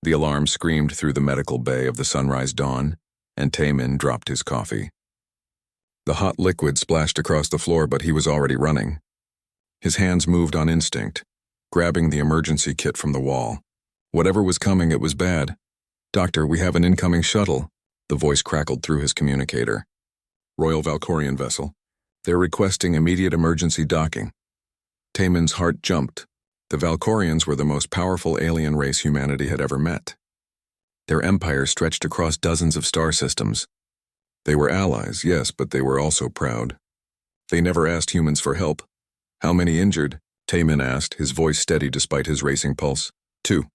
The alarm screamed through the medical bay of the sunrise dawn, and Taemin dropped his coffee. The hot liquid splashed across the floor, but he was already running. His hands moved on instinct, grabbing the emergency kit from the wall. Whatever was coming, it was bad. "Doctor, we have an incoming shuttle," the voice crackled through his communicator. "Royal Valkorian vessel. They're requesting immediate emergency docking." Taemin's heart jumped. The Valkorians were the most powerful alien race humanity had ever met. Their empire stretched across dozens of star systems. They were allies, yes, but they were also proud. They never asked humans for help. "How many injured?" Taemin asked, his voice steady despite his racing pulse. 2.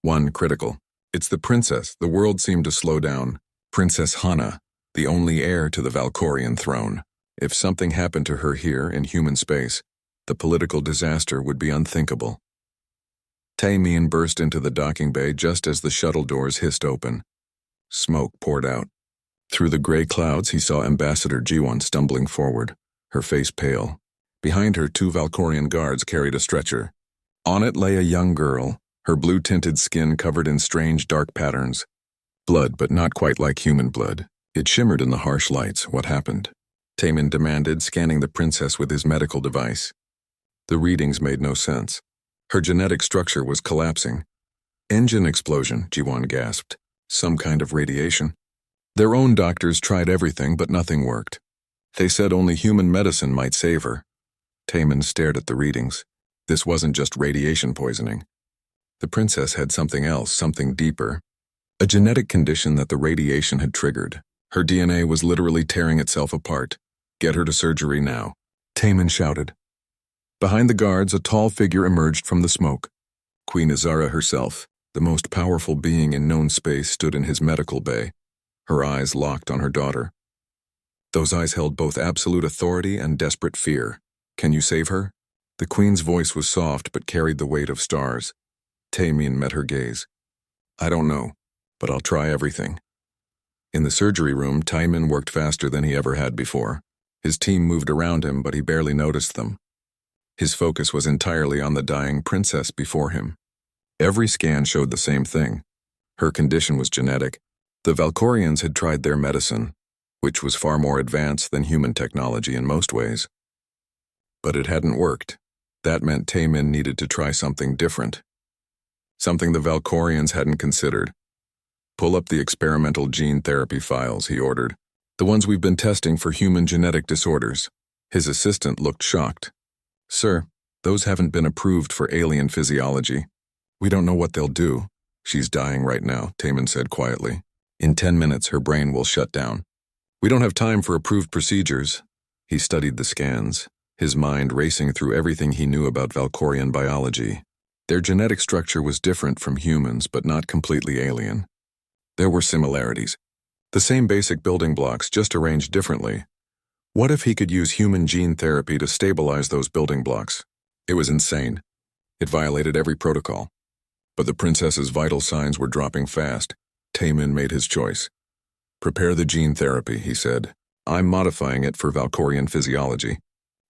1 critical. "It's the princess." The world seemed to slow down. Princess Hana, the only heir to the Valkorian throne. If something happened to her here in human space, the political disaster would be unthinkable. Taemin burst into the docking bay just as the shuttle doors hissed open. Smoke poured out. Through the gray clouds, he saw Ambassador Jiwon stumbling forward, her face pale. Behind her, 2 Valkorian guards carried a stretcher. On it lay a young girl, her blue-tinted skin covered in strange dark patterns. Blood, but not quite like human blood. It shimmered in the harsh lights. What happened? Taemin demanded, scanning the princess with his medical device. The readings made no sense. Her genetic structure was collapsing. "Engine explosion," Jiwon gasped. "Some kind of radiation." Their own doctors tried everything, but nothing worked. They said only human medicine might save her. Taemin stared at the readings. This wasn't just radiation poisoning. The princess had something else, something deeper. A genetic condition that the radiation had triggered. Her DNA was literally tearing itself apart. "Get her to surgery now," Taemin shouted. Behind the guards, a tall figure emerged from the smoke. Queen Azara herself, the most powerful being in known space, stood in his medical bay, her eyes locked on her daughter. Those eyes held both absolute authority and desperate fear. "Can you save her?" The queen's voice was soft but carried the weight of stars. Taemin met her gaze. "I don't know, but I'll try everything." In the surgery room, Taemin worked faster than he ever had before. His team moved around him, but he barely noticed them. His focus was entirely on the dying princess before him. Every scan showed the same thing. Her condition was genetic. The Valkorians had tried their medicine, which was far more advanced than human technology in most ways. But it hadn't worked. That meant Taemin needed to try something different. Something the Valkorians hadn't considered. "Pull up the experimental gene therapy files," he ordered. "The ones we've been testing for human genetic disorders." His assistant looked shocked. "Sir, those haven't been approved for alien physiology. We don't know what they'll do." "She's dying right now," Taemin said quietly. "In 10 minutes, her brain will shut down. We don't have time for approved procedures." He studied the scans, his mind racing through everything he knew about Valkorian biology. Their genetic structure was different from humans, but not completely alien. There were similarities. The same basic building blocks, just arranged differently. What if he could use human gene therapy to stabilize those building blocks? It was insane. It violated every protocol. But the princess's vital signs were dropping fast. Taemin made his choice. "Prepare the gene therapy," he said. "I'm modifying it for Valkorian physiology.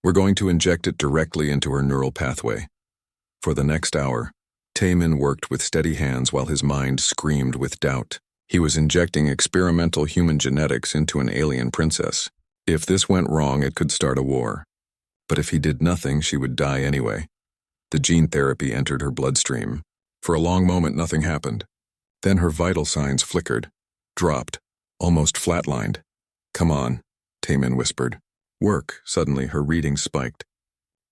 We're going to inject it directly into her neural pathway." For the next hour, Taemin worked with steady hands while his mind screamed with doubt. He was injecting experimental human genetics into an alien princess. If this went wrong, it could start a war. But if he did nothing, she would die anyway. The gene therapy entered her bloodstream. For a long moment, nothing happened. Then her vital signs flickered, dropped, almost flatlined. "Come on," Taemin whispered. "Work." Suddenly, her readings spiked.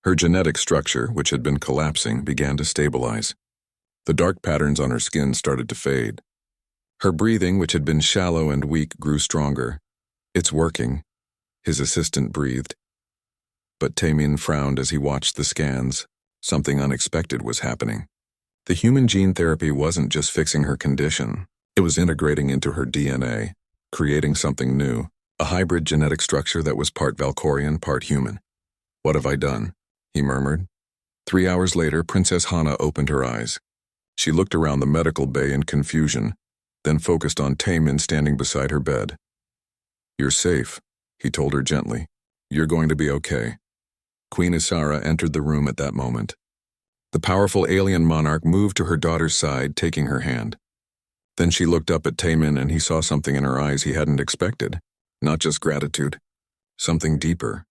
Her genetic structure, which had been collapsing, began to stabilize. The dark patterns on her skin started to fade. Her breathing, which had been shallow and weak, grew stronger. "It's working," his assistant breathed. But Taemin frowned as he watched the scans. Something unexpected was happening. The human gene therapy wasn't just fixing her condition. It was integrating into her DNA, creating something new, a hybrid genetic structure that was part Valkorian, part human. "What have I done?" he murmured. 3 hours later, Princess Hana opened her eyes. She looked around the medical bay in confusion, then focused on Taemin standing beside her bed. "You're safe," he told her gently. "You're going to be okay." Queen Isara entered the room at that moment. The powerful alien monarch moved to her daughter's side, taking her hand. Then she looked up at Taemin and he saw something in her eyes he hadn't expected. Not just gratitude. Something deeper.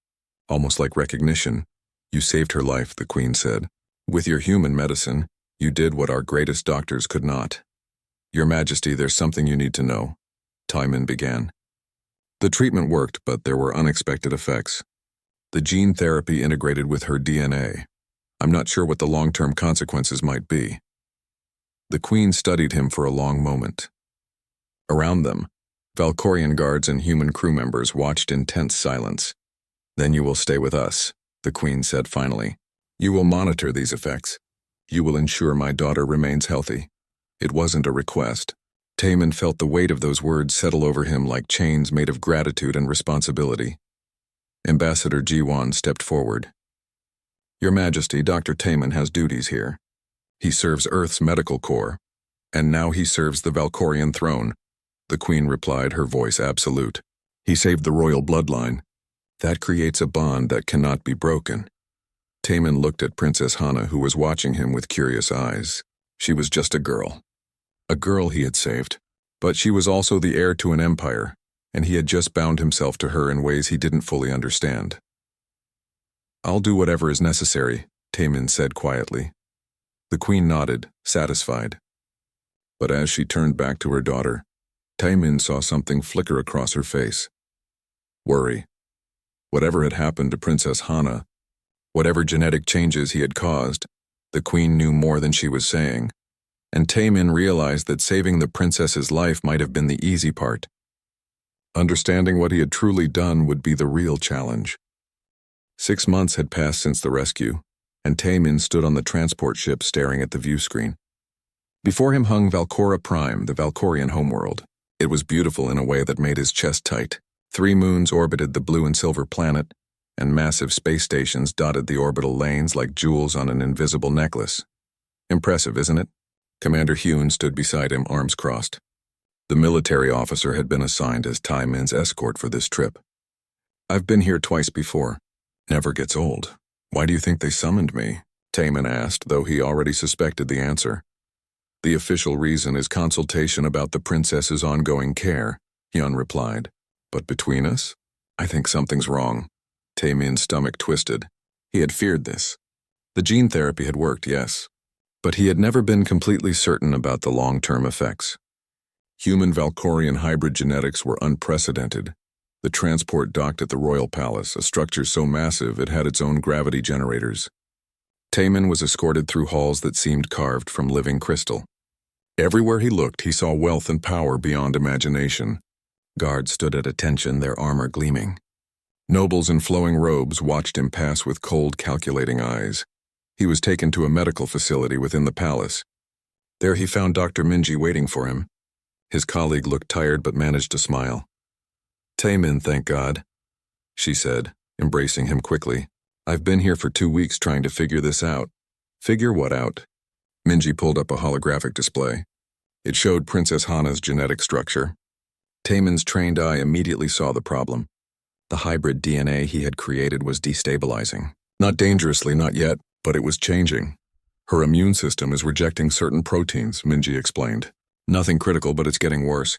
Almost like recognition. You saved her life, the Queen said. With your human medicine, you did what our greatest doctors could not. Your Majesty, there's something you need to know. Taemin began. The treatment worked, but there were unexpected effects. The gene therapy integrated with her DNA. I'm not sure what the long-term consequences might be. The Queen studied him for a long moment. Around them, Valkorian guards and human crew members watched in tense silence. Then you will stay with us, the Queen said finally. You will monitor these effects. You will ensure my daughter remains healthy. It wasn't a request. Taemin felt the weight of those words settle over him like chains made of gratitude and responsibility. Ambassador Jiwon stepped forward. Your Majesty, Dr. Taemin has duties here. He serves Earth's medical corps, and now he serves the Valkorian throne, the Queen replied, her voice absolute. He saved the royal bloodline. That creates a bond that cannot be broken. Taemin looked at Princess Hana, who was watching him with curious eyes. She was just a girl. A girl he had saved, but she was also the heir to an empire, and he had just bound himself to her in ways he didn't fully understand. I'll do whatever is necessary, Taemin said quietly. The Queen nodded, satisfied. But as she turned back to her daughter, Taemin saw something flicker across her face. Worry. Whatever had happened to Princess Hana, whatever genetic changes he had caused, the Queen knew more than she was saying, and Taemin realized that saving the princess's life might have been the easy part. Understanding what he had truly done would be the real challenge. 6 months had passed since the rescue, and Taemin stood on the transport ship staring at the view screen. Before him hung Valkora Prime, the Valkorian homeworld. It was beautiful in a way that made his chest tight. 3 moons orbited the blue and silver planet, and massive space stations dotted the orbital lanes like jewels on an invisible necklace. Impressive, isn't it? Commander Hune stood beside him, arms crossed. The military officer had been assigned as Taemin's escort for this trip. I've been here twice before. Never gets old. Why do you think they summoned me? Taemin asked, though he already suspected the answer. The official reason is consultation about the princess's ongoing care, Hyun replied. But between us, I think something's wrong. Taemin's stomach twisted. He had feared this. The gene therapy had worked, yes, but he had never been completely certain about the long-term effects. Human Valkorian hybrid genetics were unprecedented. The transport docked at the royal palace, a structure so massive it had its own gravity generators. Taemin was escorted through halls that seemed carved from living crystal. Everywhere he looked, he saw wealth and power beyond imagination. Guards stood at attention, their armor gleaming. Nobles in flowing robes watched him pass with cold, calculating eyes. He was taken to a medical facility within the palace. There he found Dr. Minji waiting for him. His colleague looked tired but managed to smile. Taemin, thank God, she said, embracing him quickly. I've been here for 2 weeks trying to figure this out. Figure what out? Minji pulled up a holographic display. It showed Princess Hana's genetic structure. Taemin's trained eye immediately saw the problem. The hybrid DNA he had created was destabilizing. Not dangerously, not yet, but it was changing. Her immune system is rejecting certain proteins, Minji explained. Nothing critical, but it's getting worse.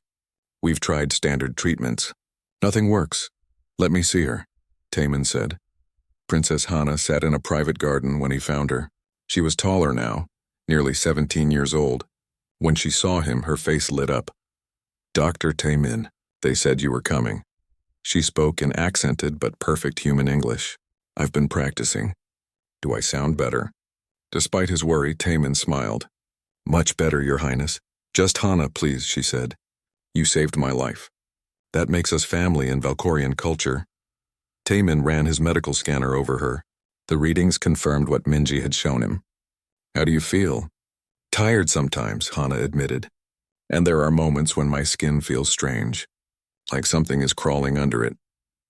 We've tried standard treatments. Nothing works. Let me see her, Taemin said. Princess Hana sat in a private garden when he found her. She was taller now, nearly 17 years old. When she saw him, her face lit up. Dr. Taemin, they said you were coming. She spoke in accented but perfect human English. I've been practicing. Do I sound better? Despite his worry, Taemin smiled. Much better, Your Highness. Just Hana, please, she said. You saved my life. That makes us family in Valkorian culture. Taemin ran his medical scanner over her. The readings confirmed what Minji had shown him. How do you feel? Tired sometimes, Hana admitted. And there are moments when my skin feels strange. Like something is crawling under it.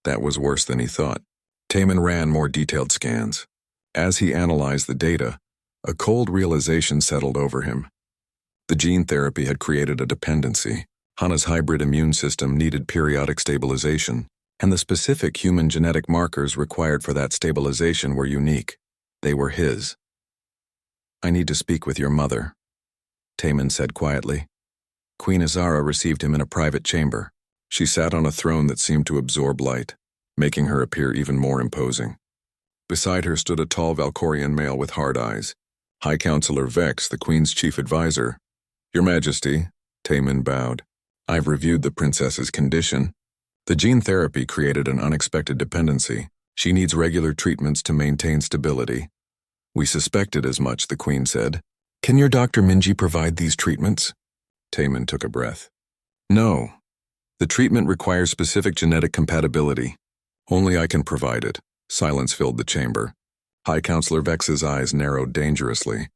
That was worse than he thought. Taemin ran more detailed scans. As he analyzed the data, a cold realization settled over him. The gene therapy had created a dependency. Hana's hybrid immune system needed periodic stabilization, and the specific human genetic markers required for that stabilization were unique. They were his. I need to speak with your mother, Taemin said quietly. Queen Azara received him in a private chamber. She sat on a throne that seemed to absorb light, making her appear even more imposing. Beside her stood a tall Valkorian male with hard eyes. High Counselor Vex, the Queen's chief advisor. Your Majesty, Taemin bowed. I've reviewed the princess's condition. The gene therapy created an unexpected dependency. She needs regular treatments to maintain stability. We suspected as much, the Queen said. Can your Dr. Minji provide these treatments? Taemin took a breath. No. The treatment requires specific genetic compatibility. Only I can provide it. Silence filled the chamber. High Counselor Vex's eyes narrowed dangerously.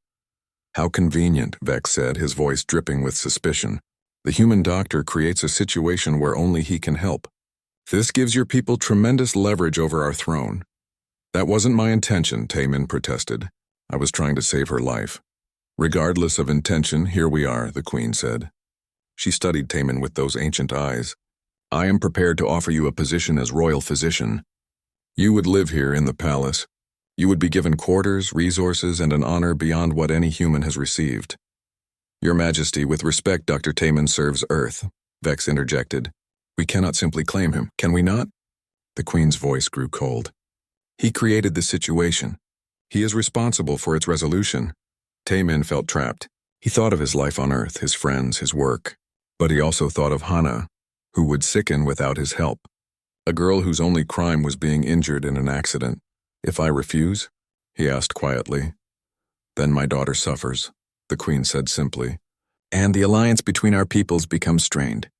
How convenient, Vex said, his voice dripping with suspicion. The human doctor creates a situation where only he can help. This gives your people tremendous leverage over our throne. That wasn't my intention, Taemin protested. I was trying to save her life. Regardless of intention, here we are, the Queen said. She studied Taemin with those ancient eyes. I am prepared to offer you a position as royal physician. You would live here in the palace. You would be given quarters, resources, and an honor beyond what any human has received. Your Majesty, with respect, Dr. Taemin serves Earth, Vex interjected. We cannot simply claim him, can we not? The Queen's voice grew cold. He created the situation. He is responsible for its resolution. Taemin felt trapped. He thought of his life on Earth, his friends, his work. But he also thought of Hana, who would sicken without his help. A girl whose only crime was being injured in an accident. If I refuse? He asked quietly. Then my daughter suffers, the Queen said simply. And the alliance between our peoples becomes strained.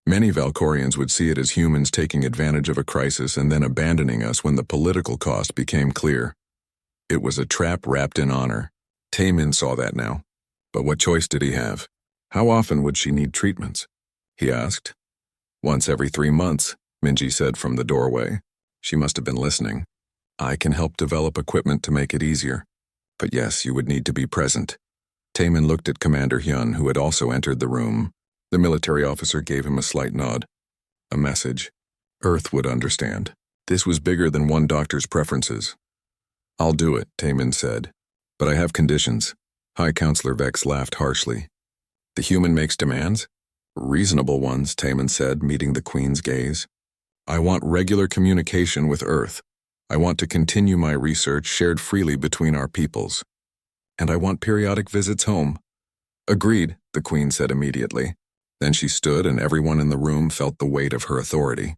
Many Valkorians would see it as humans taking advantage of a crisis and then abandoning us when the political cost became clear. It was a trap wrapped in honor. Taemin saw that now. But what choice did he have? How often would she need treatments? He asked. Once every 3 months, Minji said from the doorway. She must have been listening. I can help develop equipment to make it easier. But yes, you would need to be present. Taemin looked at Commander Hyun, who had also entered the room. The military officer gave him a slight nod. A message. Earth would understand. This was bigger than one doctor's preferences. I'll do it, Taemin said. But I have conditions. High Counselor Vex laughed harshly. The human makes demands? Reasonable ones, Taemin said, meeting the Queen's gaze. I want regular communication with Earth. I want to continue my research shared freely between our peoples. And I want periodic visits home. Agreed, the Queen said immediately. Then she stood and everyone in the room felt the weight of her authority.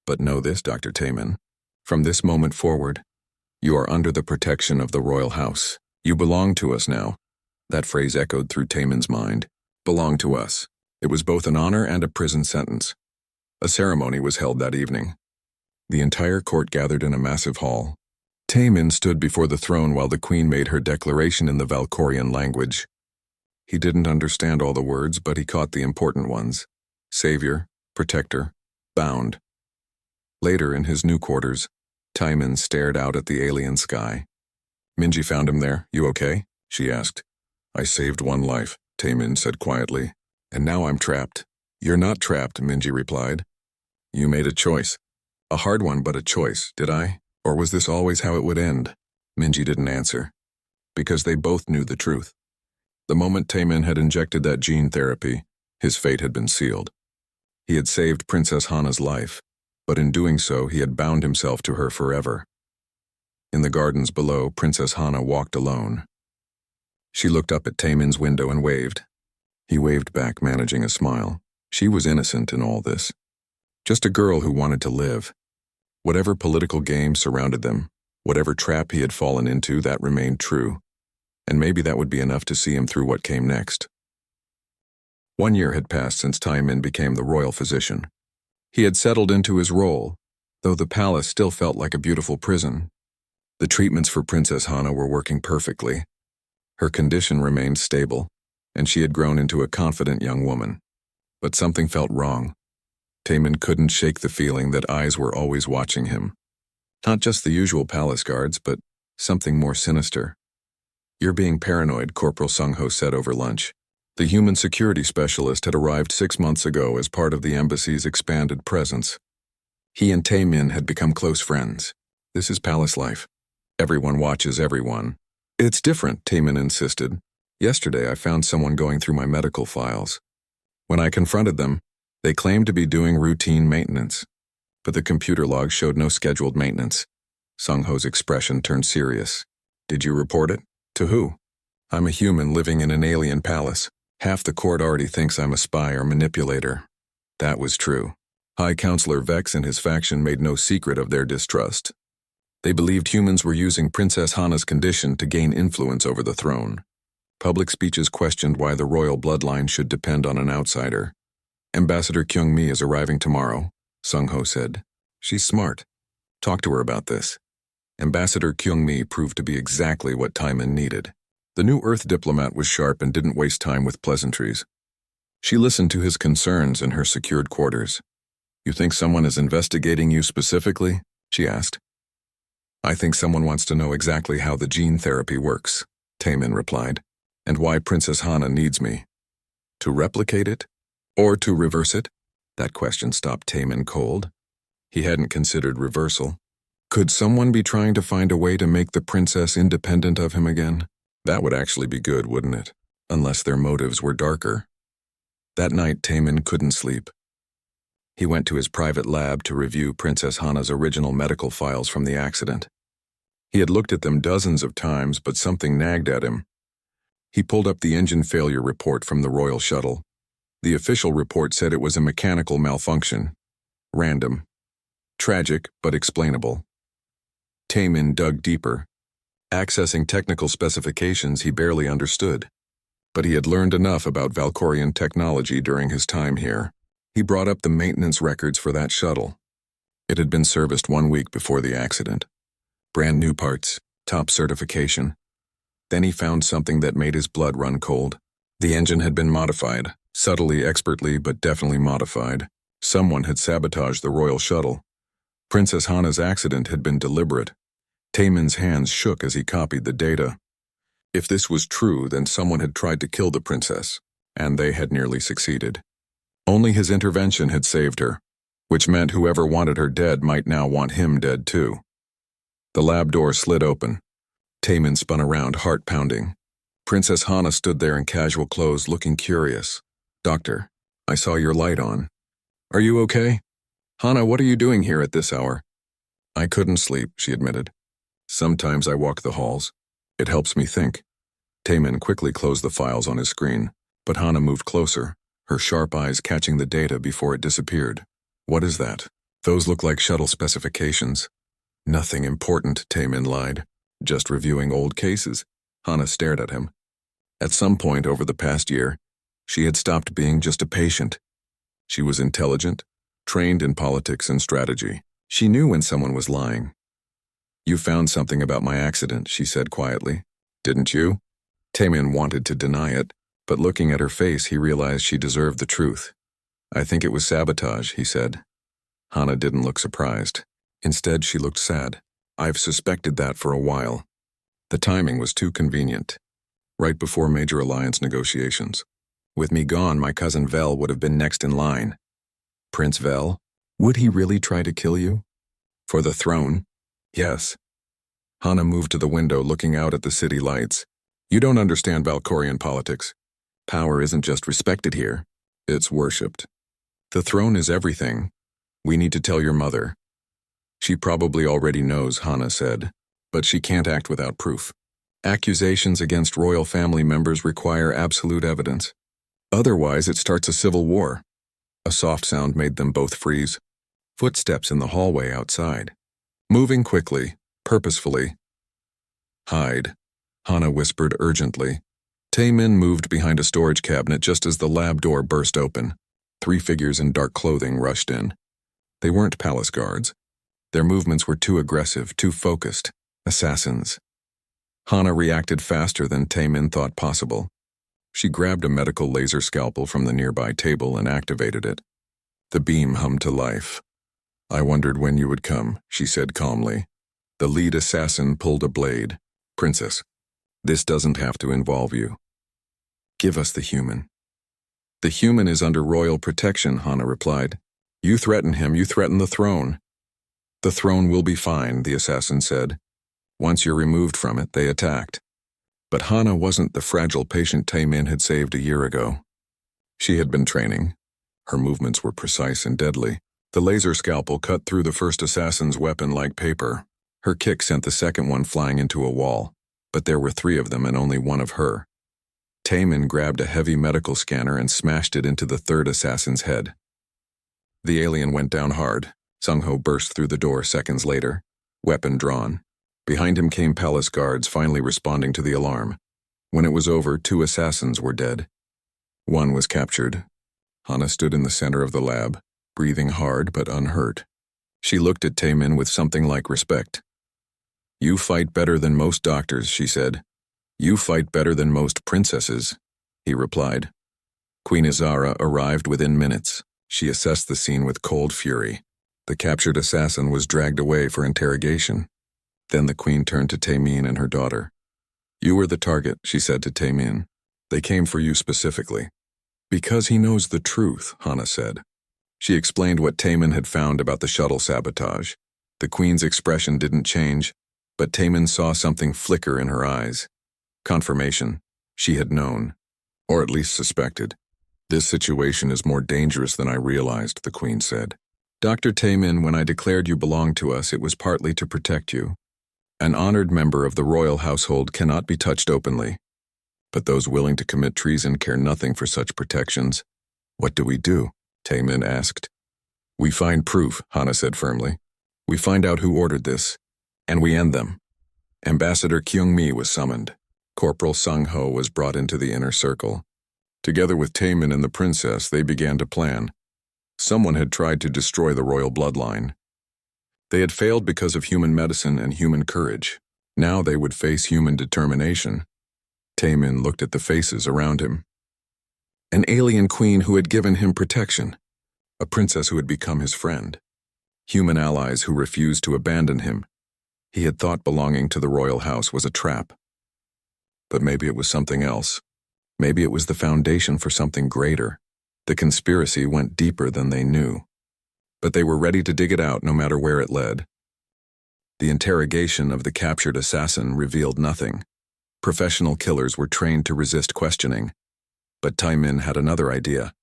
But know this, Dr. Taemin. From this moment forward, you are under the protection of the royal house. You belong to us now. That phrase echoed through Taemin's mind. Belong to us. It was both an honor and a prison sentence. A ceremony was held that evening. The entire court gathered in a massive hall. Taemin stood before the throne while the Queen made her declaration in the Valkorian language. He didn't understand all the words, but he caught the important ones. Savior, protector, bound. Later, in his new quarters, Taemin stared out at the alien sky. Minji found him there. You okay? She asked. I saved one life, Taemin said quietly. And now I'm trapped. You're not trapped, Minji replied. You made a choice. A hard one, but a choice, did I? Or was this always how it would end? Minji didn't answer. Because they both knew the truth. The moment Taemin had injected that gene therapy, his fate had been sealed. He had saved Princess Hana's life, but in doing so, he had bound himself to her forever. In the gardens below, Princess Hana walked alone. She looked up at Taemin's window and waved. He waved back, managing a smile. She was innocent in all this. Just a girl who wanted to live. Whatever political game surrounded them, whatever trap he had fallen into, that remained true. And maybe that would be enough to see him through what came next. 1 year had passed since Taemin became the royal physician. He had settled into his role, though the palace still felt like a beautiful prison. The treatments for Princess Hana were working perfectly. Her condition remained stable, and she had grown into a confident young woman. But something felt wrong. Taemin couldn't shake the feeling that eyes were always watching him. Not just the usual palace guards, but something more sinister. You're being paranoid, Corporal Sung-ho said over lunch. The human security specialist had arrived 6 months ago as part of the embassy's expanded presence. He and Taemin had become close friends. This is palace life. Everyone watches everyone. It's different, Taemin insisted. Yesterday I found someone going through my medical files. When I confronted them, they claimed to be doing routine maintenance, but the computer log showed no scheduled maintenance. Sung-Ho's expression turned serious. Did you report it? To who? I'm a human living in an alien palace. Half the court already thinks I'm a spy or manipulator. That was true. High Counselor Vex and his faction made no secret of their distrust. They believed humans were using Princess Hana's condition to gain influence over the throne. Public speeches questioned why the royal bloodline should depend on an outsider. Ambassador Kyung-mi is arriving tomorrow, Sung-Ho said. She's smart. Talk to her about this. Ambassador Kyung-mi proved to be exactly what Taemin needed. The new Earth diplomat was sharp and didn't waste time with pleasantries. She listened to his concerns in her secured quarters. You think someone is investigating you specifically? She asked. I think someone wants to know exactly how the gene therapy works, Taemin replied, and why Princess Hana needs me. To replicate it? Or to reverse it? That question stopped Taemin cold. He hadn't considered reversal. Could someone be trying to find a way to make the princess independent of him again? That would actually be good, wouldn't it? Unless their motives were darker. That night, Taemin couldn't sleep. He went to his private lab to review Princess Hana's original medical files from the accident. He had looked at them dozens of times, but something nagged at him. He pulled up the engine failure report from the royal shuttle. The official report said it was a mechanical malfunction. Random. Tragic, but explainable. Taemin dug deeper. Accessing technical specifications he barely understood. But he had learned enough about Valkorian technology during his time here. He brought up the maintenance records for that shuttle. It had been serviced 1 week before the accident. Brand new parts, top certification. Then he found something that made his blood run cold. The engine had been modified, subtly, expertly, but definitely modified. Someone had sabotaged the royal shuttle. Princess Hana's accident had been deliberate. Taemin's hands shook as he copied the data. If this was true, then someone had tried to kill the princess, and they had nearly succeeded. Only his intervention had saved her, which meant whoever wanted her dead might now want him dead too. The lab door slid open. Taemin spun around, heart pounding. Princess Hana stood there in casual clothes, looking curious. Doctor, I saw your light on. Are you okay? Hana, what are you doing here at this hour? I couldn't sleep, she admitted. Sometimes I walk the halls. It helps me think. Taemin quickly closed the files on his screen, but Hana moved closer, her sharp eyes catching the data before it disappeared. What is that? Those look like shuttle specifications. Nothing important, Taemin lied. Just reviewing old cases. Hana stared at him. At some point over the past year, she had stopped being just a patient. She was intelligent, trained in politics and strategy. She knew when someone was lying. You found something about my accident, she said quietly. Didn't you? Taemin wanted to deny it, but looking at her face, he realized she deserved the truth. I think it was sabotage, he said. Hana didn't look surprised. Instead, she looked sad. I've suspected that for a while. The timing was too convenient. Right before major alliance negotiations. With me gone, my cousin Vel would have been next in line. Prince Vel? Would he really try to kill you? For the throne? Yes. Hana moved to the window, looking out at the city lights. You don't understand Valkorian politics. Power isn't just respected here. It's worshipped. The throne is everything. We need to tell your mother. She probably already knows, Hana said, but she can't act without proof. Accusations against royal family members require absolute evidence. Otherwise, it starts a civil war. A soft sound made them both freeze. Footsteps in the hallway outside. Moving quickly, purposefully. Hide, Hana whispered urgently. Taemin moved behind a storage cabinet just as the lab door burst open. 3 figures in dark clothing rushed in. They weren't palace guards. Their movements were too aggressive, too focused. Assassins. Hana reacted faster than Taemin thought possible. She grabbed a medical laser scalpel from the nearby table and activated it. The beam hummed to life. I wondered when you would come, she said calmly. The lead assassin pulled a blade. Princess, this doesn't have to involve you. Give us the human. The human is under royal protection, Hana replied. You threaten him, you threaten the throne. The throne will be fine, the assassin said. Once you're removed from it, they attacked. But Hana wasn't the fragile patient Taemin had saved a year ago. She had been training. Her movements were precise and deadly. The laser scalpel cut through the first assassin's weapon like paper. Her kick sent the second one flying into a wall, but there were 3 of them and only one of her. Taemin grabbed a heavy medical scanner and smashed it into the third assassin's head. The alien went down hard. Sung-ho burst through the door seconds later, weapon drawn. Behind him came palace guards, finally responding to the alarm. When it was over, 2 assassins were dead. 1 was captured. Hana stood in the center of the lab, breathing hard but unhurt. She looked at Taemin with something like respect. "You fight better than most doctors," she said. "You fight better than most princesses," he replied. Queen Izara arrived within minutes. She assessed the scene with cold fury. The captured assassin was dragged away for interrogation. Then the queen turned to Taemin and her daughter. "You were the target," she said to Taemin. "They came for you specifically." "Because he knows the truth," Hana said. She explained what Taemin had found about the shuttle sabotage. The queen's expression didn't change, but Taemin saw something flicker in her eyes. Confirmation. She had known, or at least suspected. "This situation is more dangerous than I realized," the queen said. "Dr. Taemin, when I declared you belonged to us, it was partly to protect you. An honored member of the royal household cannot be touched openly. But those willing to commit treason care nothing for such protections." "What do we do?" Taemin asked. "We find proof," Hana said firmly. "We find out who ordered this, and we end them." Ambassador Kyung-mi was summoned. Corporal Sung-ho was brought into the inner circle. Together with Taemin and the princess, they began to plan. Someone had tried to destroy the royal bloodline. They had failed because of human medicine and human courage. Now they would face human determination. Taemin looked at the faces around him. An alien queen who had given him protection. A princess who had become his friend. Human allies who refused to abandon him. He had thought belonging to the royal house was a trap. But maybe it was something else. Maybe it was the foundation for something greater. The conspiracy went deeper than they knew. But they were ready to dig it out no matter where it led. The interrogation of the captured assassin revealed nothing. Professional killers were trained to resist questioning. But Taemin had another idea.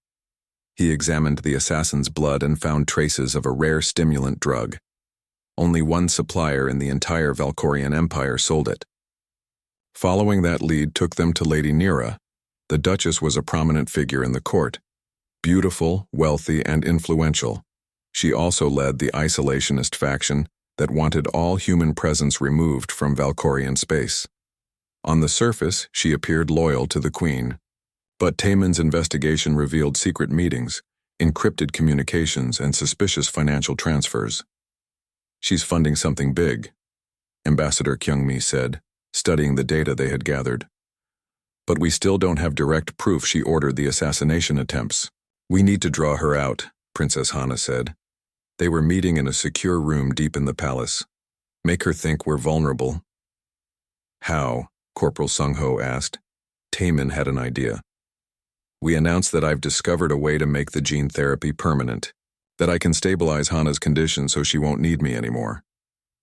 He examined the assassin's blood and found traces of a rare stimulant drug. Only one supplier in the entire Valkorian Empire sold it. Following that lead took them to Lady Nira. The Duchess was a prominent figure in the court. Beautiful, wealthy, and influential. She also led the isolationist faction that wanted all human presence removed from Valkorian space. On the surface, she appeared loyal to the queen. But Taemin's investigation revealed secret meetings, encrypted communications, and suspicious financial transfers. "She's funding something big," Ambassador Kyung-mi said, studying the data they had gathered. "But we still don't have direct proof she ordered the assassination attempts." "We need to draw her out," Princess Hana said. They were meeting in a secure room deep in the palace. "Make her think we're vulnerable." "How?" Corporal Sung-ho asked. Taemin had an idea. "We announced that I've discovered a way to make the gene therapy permanent, that I can stabilize Hana's condition so she won't need me anymore.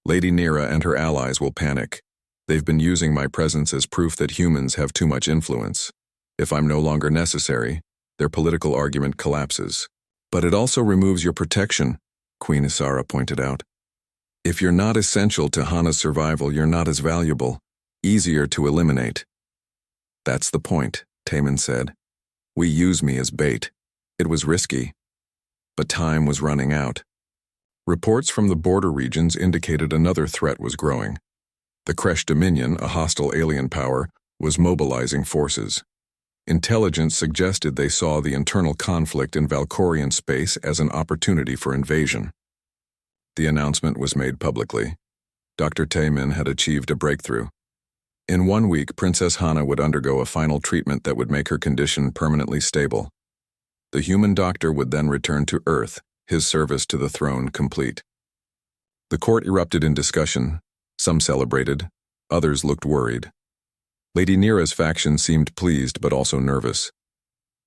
Lady Nira and her allies will panic. They've been using my presence as proof that humans have too much influence. If I'm no longer necessary, their political argument collapses. But it also removes your protection," Queen Izara pointed out. "If you're not essential to Hana's survival, you're not as valuable. Easier to eliminate." "That's the point," Taemin said. "We use me as bait. It was risky. But time was running out." Reports from the border regions indicated another threat was growing. The Kresh Dominion, a hostile alien power, was mobilizing forces. Intelligence suggested they saw the internal conflict in Valkorian space as an opportunity for invasion. The announcement was made publicly. Dr. Taemin had achieved a breakthrough. In 1 week, Princess Hana would undergo a final treatment that would make her condition permanently stable. The human doctor would then return to Earth, his service to the throne complete. The court erupted in discussion. Some celebrated, others looked worried. Lady Nira's faction seemed pleased but also nervous.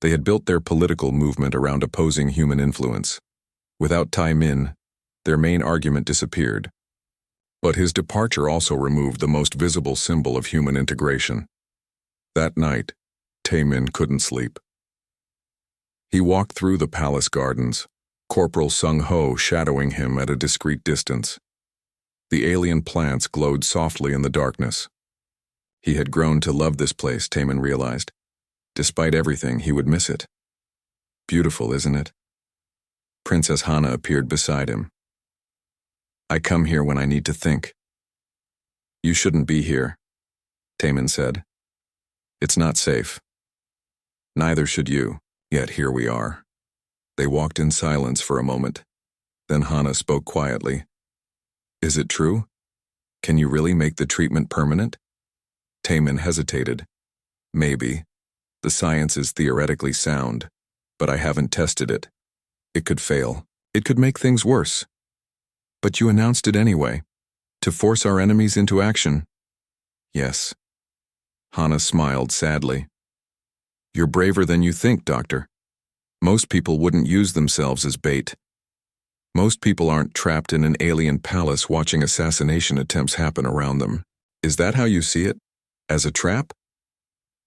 They had built their political movement around opposing human influence. Without Taemin, their main argument disappeared. But his departure also removed the most visible symbol of human integration. That night, Taemin couldn't sleep. He walked through the palace gardens, Corporal Sung Ho shadowing him at a discreet distance. The alien plants glowed softly in the darkness. He had grown to love this place, Taemin realized. Despite everything, he would miss it. Beautiful, isn't it? Princess Hana appeared beside him. I come here when I need to think. You shouldn't be here, Taemin said. It's not safe. Neither should you, yet here we are. They walked in silence for a moment. Then Hana spoke quietly. Is it true? Can you really make the treatment permanent? Taemin hesitated. Maybe. The science is theoretically sound, but I haven't tested it. It could fail. It could make things worse. But you announced it anyway, to force our enemies into action. Yes. Hana smiled sadly. You're braver than you think, Doctor. Most people wouldn't use themselves as bait. Most people aren't trapped in an alien palace watching assassination attempts happen around them. Is that how you see it? As a trap?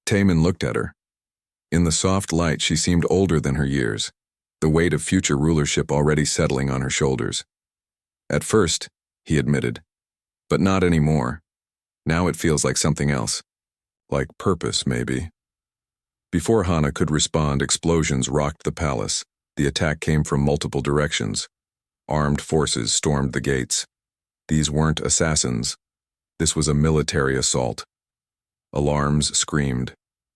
Taemin looked at her. In the soft light, she seemed older than her years, the weight of future rulership already settling on her shoulders. At first, he admitted, but not anymore. Now it feels like something else. Like purpose, maybe. Before Hana could respond, explosions rocked the palace. The attack came from multiple directions. Armed forces stormed the gates. These weren't assassins. This was a military assault. Alarms screamed.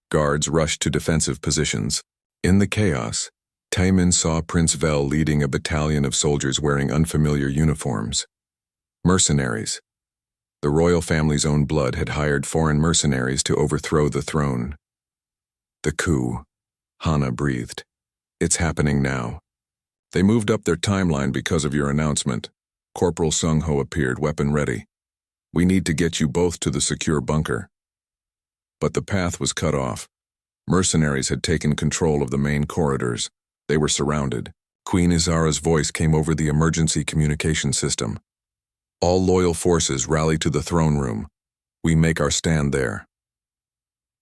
Guards rushed to defensive positions. In the chaos, Taemin saw Prince Vel leading a battalion of soldiers wearing unfamiliar uniforms. Mercenaries. The royal family's own blood had hired foreign mercenaries to overthrow the throne. The coup. Hana breathed. It's happening now. They moved up their timeline because of your announcement. Corporal Sung Ho appeared, weapon ready. We need to get you both to the secure bunker. But the path was cut off. Mercenaries had taken control of the main corridors. They were surrounded. Queen Izara's voice came over the emergency communication system. All loyal forces rally to the throne room. We make our stand there.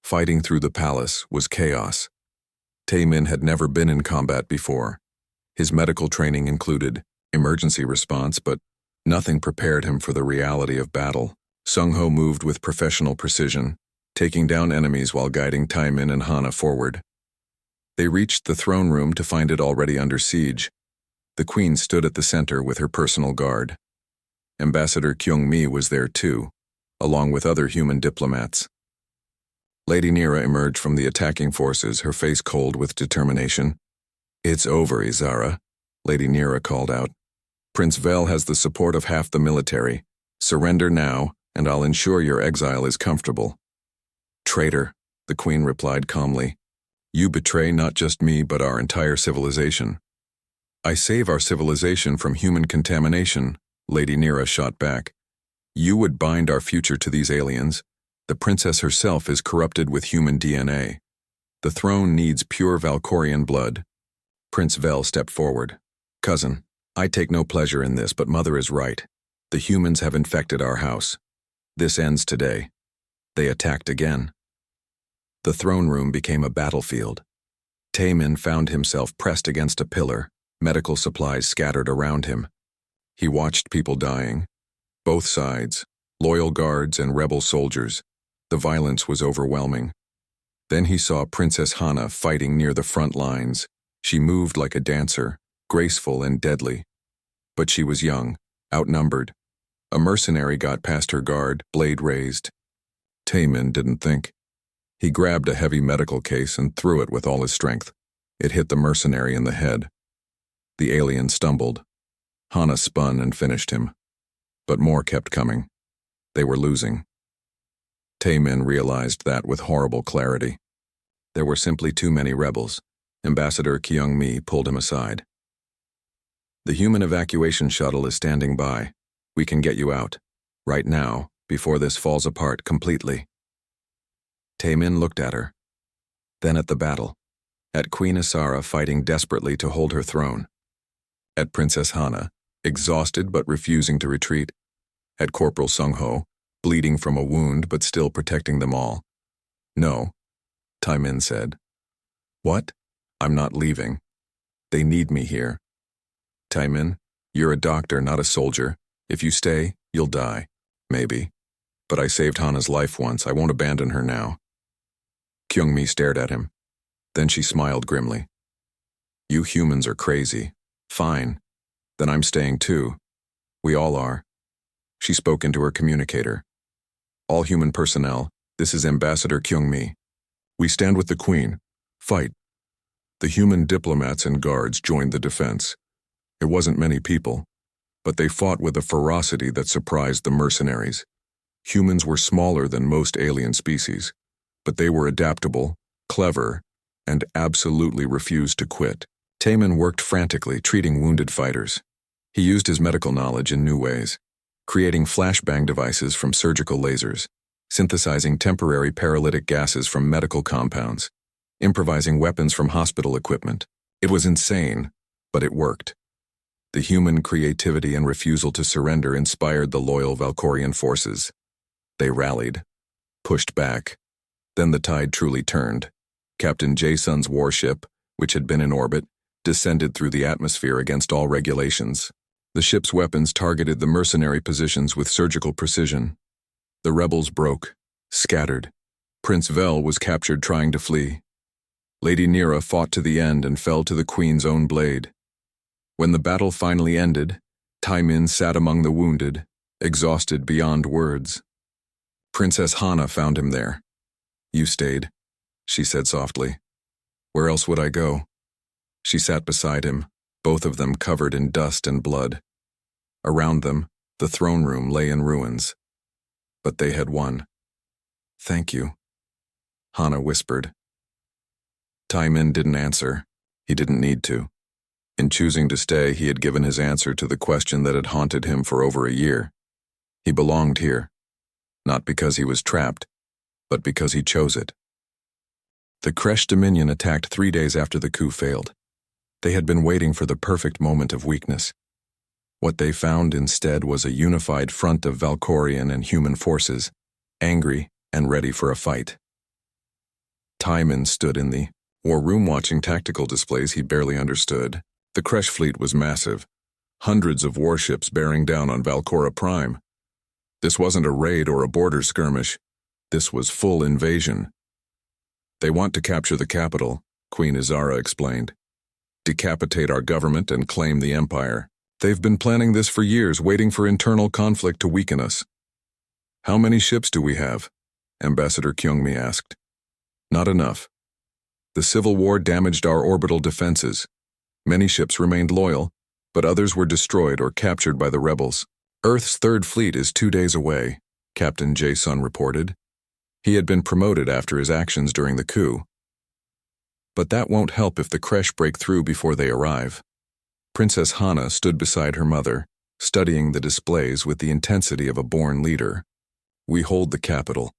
Fighting through the palace was chaos. Taemin had never been in combat before. His medical training included emergency response, but nothing prepared him for the reality of battle. Sung Ho moved with professional precision, taking down enemies while guiding Taemin and Hana forward. They reached the throne room to find it already under siege. The queen stood at the center with her personal guard. Ambassador Kyung-mi was there too, along with other human diplomats. Lady Nira emerged from the attacking forces, her face cold with determination. It's over, Izara, Lady Nira called out. Prince Vel has the support of half the military. Surrender now, and I'll ensure your exile is comfortable. Traitor, the queen replied calmly. You betray not just me, but our entire civilization. I save our civilization from human contamination, Lady Nira shot back. You would bind our future to these aliens. The princess herself is corrupted with human DNA. The throne needs pure Valkorian blood. Prince Vel stepped forward. Cousin, I take no pleasure in this, but Mother is right. The humans have infected our house. This ends today. They attacked again. The throne room became a battlefield. Taemin found himself pressed against a pillar, medical supplies scattered around him. He watched people dying. Both sides, loyal guards and rebel soldiers. The violence was overwhelming. Then he saw Princess Hana fighting near the front lines. She moved like a dancer, graceful and deadly. But she was young, outnumbered. A mercenary got past her guard, blade raised. Taemin didn't think. He grabbed a heavy medical case and threw it with all his strength. It hit the mercenary in the head. The alien stumbled. Hana spun and finished him. But more kept coming. They were losing. Taemin realized that with horrible clarity. There were simply too many rebels. Ambassador Kyung-mi pulled him aside. The human evacuation shuttle is standing by. We can get you out. Right now, before this falls apart completely. Taemin looked at her. Then at the battle. At Queen Isara fighting desperately to hold her throne. At Princess Hana, exhausted but refusing to retreat. At Corporal Sung Ho, bleeding from a wound but still protecting them all. No, Taemin said. What? I'm not leaving. They need me here. Taimin, you're a doctor, not a soldier. If you stay, you'll die. Maybe. But I saved Hana's life once. I won't abandon her now. Kyung-mi stared at him. Then she smiled grimly. You humans are crazy. Fine. Then I'm staying too. We all are. She spoke into her communicator. All human personnel, this is Ambassador Kyung-mi. We stand with the Queen. Fight. The human diplomats and guards joined the defense. It wasn't many people, but they fought with a ferocity that surprised the mercenaries. Humans were smaller than most alien species, but they were adaptable, clever, and absolutely refused to quit. Taemin worked frantically, treating wounded fighters. He used his medical knowledge in new ways, creating flashbang devices from surgical lasers, synthesizing temporary paralytic gases from medical compounds, improvising weapons from hospital equipment. It was insane, but it worked. The human creativity and refusal to surrender inspired the loyal Valkorian forces. They rallied, pushed back. Then the tide truly turned. Captain Jae-sun's warship, which had been in orbit, descended through the atmosphere against all regulations. The ship's weapons targeted the mercenary positions with surgical precision. The rebels broke, scattered. Prince Vel was captured trying to flee. Lady Nira fought to the end and fell to the Queen's own blade. When the battle finally ended, Taimin sat among the wounded, exhausted beyond words. Princess Hana found him there. You stayed, she said softly. Where else would I go? She sat beside him, both of them covered in dust and blood. Around them, the throne room lay in ruins. But they had won. Thank you, Hana whispered. Taimin didn't answer. He didn't need to. In choosing to stay, he had given his answer to the question that had haunted him for over a year. He belonged here, not because he was trapped, but because he chose it. The Kresh Dominion attacked 3 days after the coup failed. They had been waiting for the perfect moment of weakness. What they found instead was a unified front of Valkorian and human forces, angry and ready for a fight. Taimin stood in the war room watching tactical displays he barely understood. The Kresh fleet was massive, hundreds of warships bearing down on Valkora Prime. This wasn't a raid or a border skirmish. This was full invasion. They want to capture the capital, Queen Izara explained. Decapitate our government and claim the empire. They've been planning this for years, waiting for internal conflict to weaken us. How many ships do we have? Ambassador Kyung-mi asked. Not enough. The civil war damaged our orbital defenses. Many ships remained loyal, but others were destroyed or captured by the rebels. Earth's third fleet is 2 days away, Captain Jae-sun reported. He had been promoted after his actions during the coup. But that won't help if the Kresh break through before they arrive. Princess Hana stood beside her mother, studying the displays with the intensity of a born leader. We hold the capital.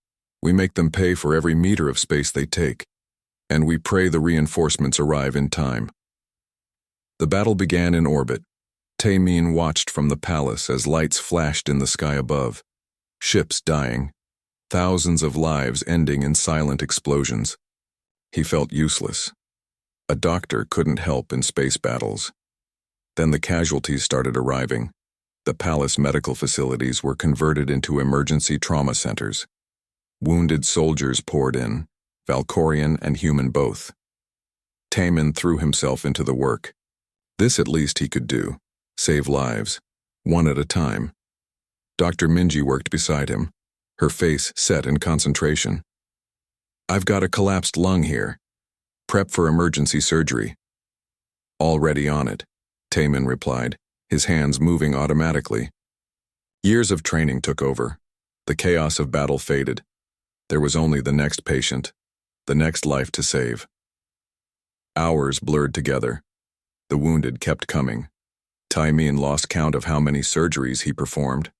We make them pay for every meter of space they take. And we pray the reinforcements arrive in time. The battle began in orbit. Taemin watched from the palace as lights flashed in the sky above. Ships dying. Thousands of lives ending in silent explosions. He felt useless. A doctor couldn't help in space battles. Then the casualties started arriving. The palace medical facilities were converted into emergency trauma centers. Wounded soldiers poured in, Valkorian and human both. Taemin threw himself into the work. This at least he could do, save lives, one at a time. Dr. Minji worked beside him, her face set in concentration. I've got a collapsed lung here. Prep for emergency surgery. Already on it, Taemin replied, his hands moving automatically. Years of training took over. The chaos of battle faded. There was only the next patient, the next life to save. Hours blurred together. The wounded kept coming. Taemin lost count of how many surgeries he performed.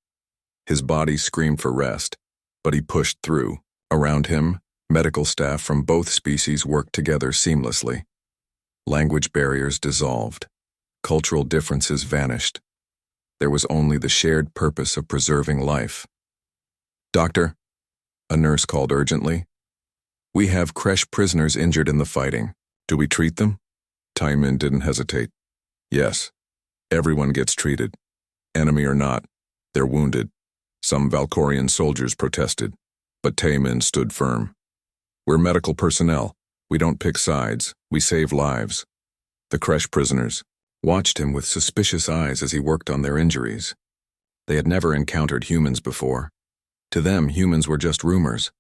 His body screamed for rest, but he pushed through. Around him, medical staff from both species worked together seamlessly. Language barriers dissolved. Cultural differences vanished. There was only the shared purpose of preserving life. Doctor, a nurse called urgently. We have Kresh prisoners injured in the fighting. Do we treat them? Taimin didn't hesitate. Yes, everyone gets treated. Enemy or not, they're wounded. Some Valkorian soldiers protested, but Taimin stood firm. We're medical personnel. We don't pick sides. We save lives. The Kresh prisoners watched him with suspicious eyes as he worked on their injuries. They had never encountered humans before. To them, humans were just rumors.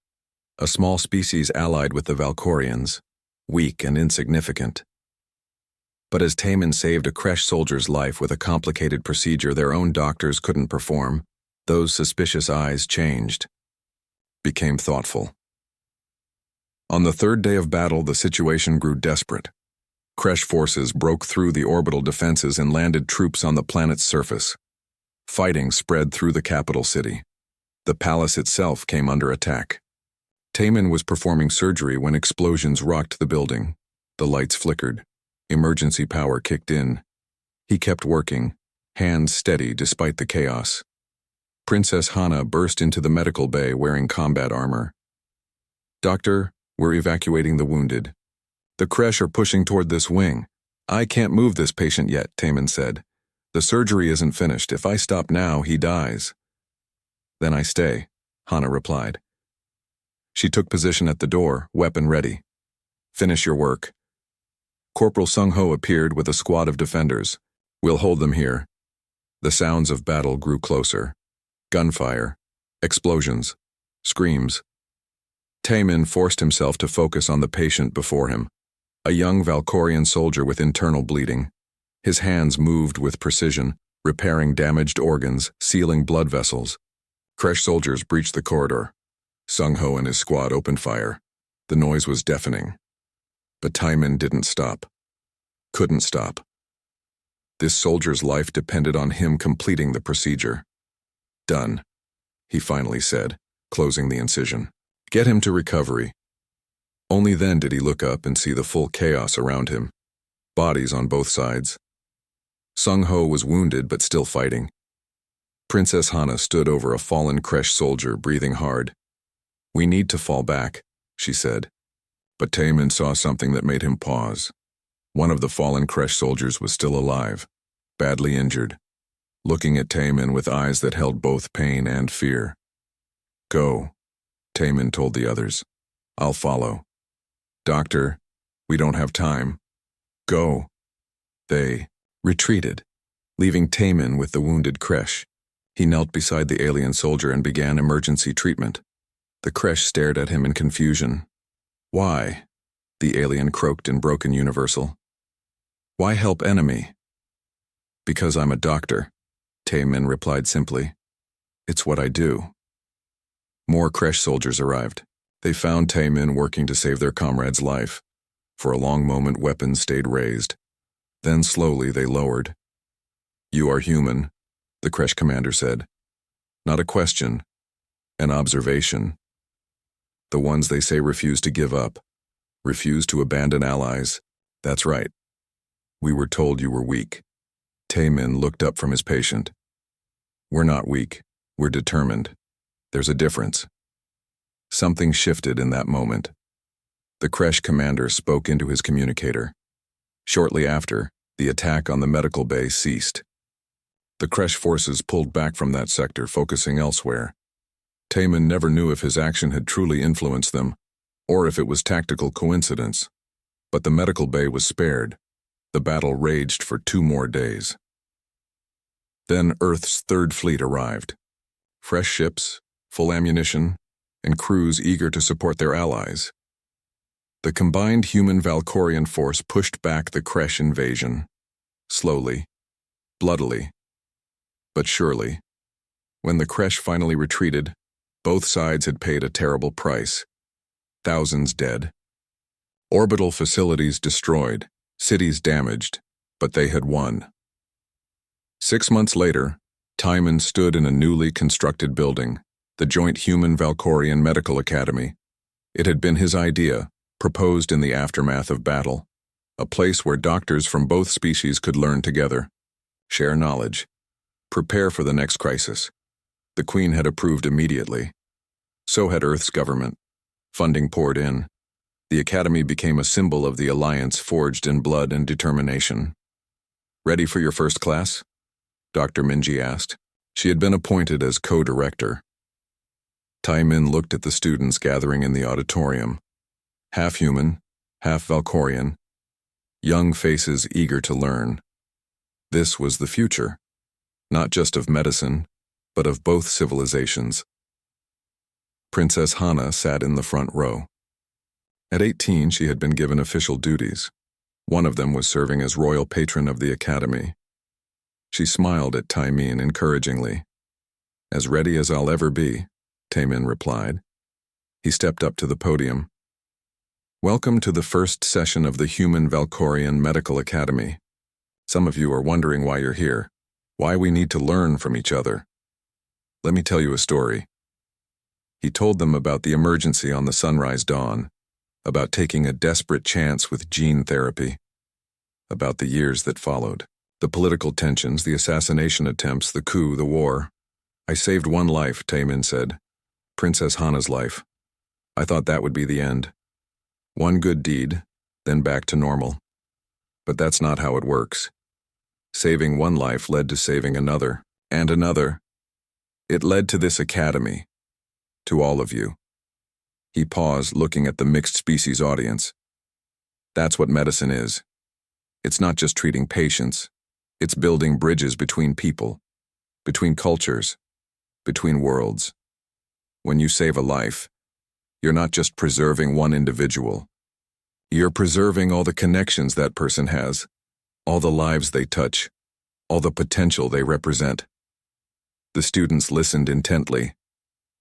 A small species allied with the Valkorians, weak and insignificant. But as Taimin saved a Kresh soldier's life with a complicated procedure their own doctors couldn't perform, those suspicious eyes changed, became thoughtful. On the third day of battle, the situation grew desperate. Kresh forces broke through the orbital defenses and landed troops on the planet's surface. Fighting spread through the capital city. The palace itself came under attack. Taimin was performing surgery when explosions rocked the building. The lights flickered. Emergency power kicked in. He kept working, hands steady despite the chaos. Princess Hana burst into the medical bay wearing combat armor. "Doctor, we're evacuating the wounded. The Kresh are pushing toward this wing. I can't move this patient yet," Taimin said. "The surgery isn't finished. If I stop now, he dies." "Then I stay," Hana replied. She took position at the door, weapon ready. "Finish your work." Corporal Sung-ho appeared with a squad of defenders. "We'll hold them here." The sounds of battle grew closer. Gunfire, explosions, screams. Taimin forced himself to focus on the patient before him, a young Valkorian soldier with internal bleeding. His hands moved with precision, repairing damaged organs, sealing blood vessels. Kresh soldiers breached the corridor. Sung-ho and his squad opened fire. The noise was deafening. But Taimin didn't stop. Couldn't stop. This soldier's life depended on him completing the procedure. "Done," he finally said, closing the incision. "Get him to recovery." Only then did he look up and see the full chaos around him. Bodies on both sides. Sung-ho was wounded but still fighting. Princess Hana stood over a fallen Kresh soldier, breathing hard. "We need to fall back," she said. But Taimin saw something that made him pause. One of the fallen Kresh soldiers was still alive, badly injured, looking at Taimin with eyes that held both pain and fear. "Go," Taimin told the others. "I'll follow." "Doctor, we don't have time." "Go." They retreated, leaving Taimin with the wounded Kresh. He knelt beside the alien soldier and began emergency treatment. The Kresh stared at him in confusion. "Why?" the alien croaked in broken universal. "Why help enemy?" "Because I'm a doctor," Taimin replied simply. "It's what I do." More Kresh soldiers arrived. They found Taimin working to save their comrade's life. For a long moment, weapons stayed raised. Then slowly they lowered. "You are human," the Kresh commander said. "Not a question, an observation. The ones they say refuse to give up, refuse to abandon allies. That's right. We were told you were weak." Taimin looked up from his patient. "We're not weak. We're determined. There's a difference." Something shifted in that moment. The Kresh commander spoke into his communicator. Shortly after, the attack on the medical bay ceased. The Kresh forces pulled back from that sector, focusing elsewhere. Taimin never knew if his action had truly influenced them, or if it was tactical coincidence. But the medical bay was spared. The battle raged for 2 more days. Then Earth's Third Fleet arrived. Fresh ships, full ammunition, and crews eager to support their allies. The combined human-Valkorian force pushed back the Kresh invasion. Slowly, bloodily, but surely. When the Kresh finally retreated, both sides had paid a terrible price. Thousands dead. Orbital facilities destroyed, cities damaged, but they had won. 6 months later, Taimin stood in a newly constructed building, the Joint Human-Valkorian Medical Academy. It had been his idea, proposed in the aftermath of battle, a place where doctors from both species could learn together, share knowledge, prepare for the next crisis. The Queen had approved immediately. So had Earth's government. Funding poured in. The academy became a symbol of the alliance forged in blood and determination. "Ready for your first class?" Dr. Minji asked. She had been appointed as co-director. Taimin looked at the students gathering in the auditorium. Half human, half Valkorian. Young faces eager to learn. This was the future, not just of medicine, but of both civilizations. Princess Hana sat in the front row. At 18, she had been given official duties. One of them was serving as royal patron of the academy. She smiled at Taimin encouragingly. "As ready as I'll ever be," Taimin replied. He stepped up to the podium. "Welcome to the first session of the Human Valkorian Medical Academy. Some of you are wondering why you're here, why we need to learn from each other. Let me tell you a story." He told them about the emergency on the Sunrise Dawn, about taking a desperate chance with gene therapy, about the years that followed, the political tensions, the assassination attempts, the coup, the war. "I saved one life," Taimin said. "Princess Hana's life. I thought that would be the end. One good deed, then back to normal. But that's not how it works. Saving one life led to saving another, and another. It led to this academy, to all of you." He paused, looking at the mixed species audience. "That's what medicine is. It's not just treating patients. It's building bridges between people, between cultures, between worlds. When you save a life, you're not just preserving one individual. You're preserving all the connections that person has, all the lives they touch, all the potential they represent." The students listened intently.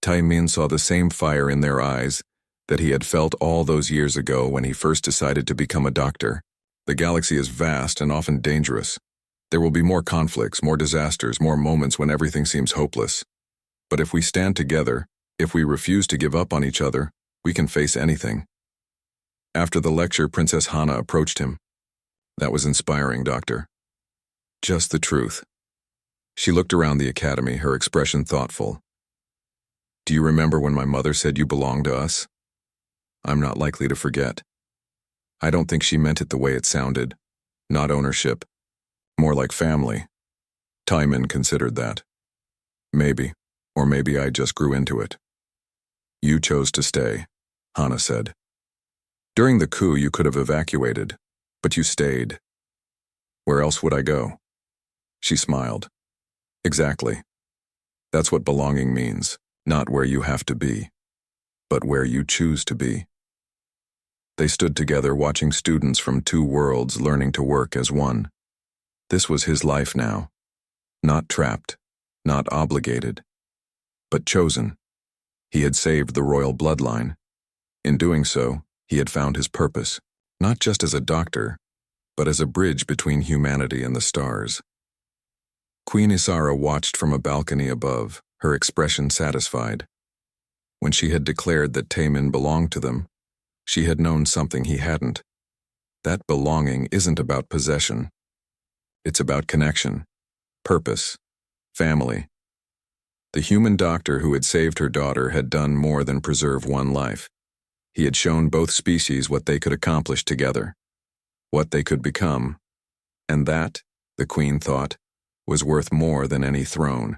Taimin saw the same fire in their eyes that he had felt all those years ago when he first decided to become a doctor. The galaxy is vast and often dangerous. There will be more conflicts, more disasters, more moments when everything seems hopeless. But if we stand together, if we refuse to give up on each other, we can face anything. After the lecture, Princess Hana approached him. "That was inspiring, Doctor. Just the truth." She looked around the academy, her expression thoughtful. "Do you remember when my mother said you belong to us? I'm not likely to forget. I don't think she meant it the way it sounded. Not ownership. More like family." Taimin considered that. "Maybe, or maybe I just grew into it." "You chose to stay," Hana said. "During the coup you could have evacuated, but you stayed. Where else would I go?" She smiled. "Exactly. That's what belonging means. Not where you have to be, but where you choose to be." They stood together watching students from two worlds learning to work as one. This was his life now. Not trapped, not obligated, but chosen. He had saved the royal bloodline. In doing so, he had found his purpose, not just as a doctor, but as a bridge between humanity and the stars. Queen Isara watched from a balcony above, her expression satisfied. When she had declared that Taimin belonged to them, she had known something he hadn't. That belonging isn't about possession. It's about connection, purpose, family. The human doctor who had saved her daughter had done more than preserve one life. He had shown both species what they could accomplish together, what they could become, and that, the Queen thought, was worth more than any throne.